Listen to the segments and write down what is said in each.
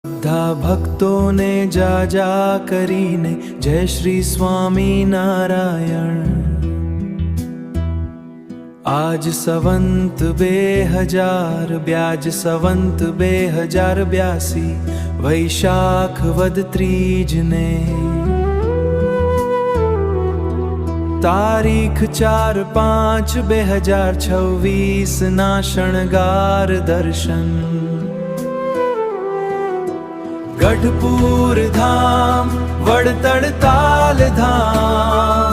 બધા ભક્તોને જાજા કરીને જય શ્રી સ્વામી નારાયણ। આજ સંવંત 2000 સંવંત 2082 વૈશાખ વદ ત્રીજને તારીખ 4-5-2026 ના શણગાર દર્શન। ગઢપુર ધામ વડતળ તાલ ધામ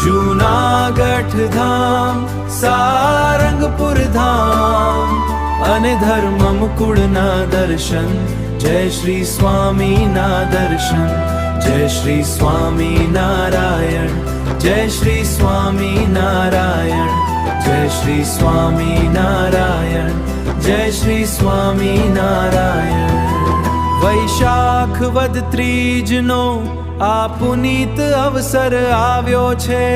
જૂનાગઢ ધામ સારંગપુર ધામ અને ધર્મમકુળના દર્શન। જય શ્રી સ્વામી ના દર્શન, જય શ્રી સ્વામી નારાયણ, જય શ્રી સ્વામી નારાયણ, જય શ્રી સ્વામી નારાયણ, જય શ્રી સ્વામી નારાયણ। વૈશાખ વદ ત્રીજનો આ પુનીત અવસર આવ્યો છે।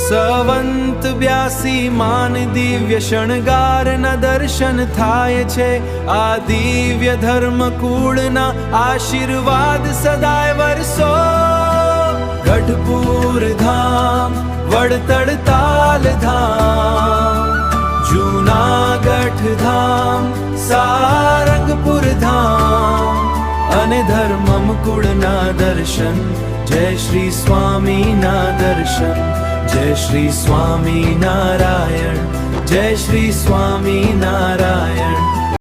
સંવંત 82 માન દિવ્ય શણગારના દર્શન થાય છે। આ દિવ્ય ધર્મકુળના આશીર્વાદ સદાય વરસો। ગઢપુર ધામ વડતળ તાલ ધામ જૂનાગઢ ધામ સારંગપુર ધામ અને ધર્મમકુળના દર્શન। જય શ્રી સ્વામી ના દર્શન, જય શ્રી સ્વામી નારાયણ, જય શ્રી સ્વામી નારાયણ,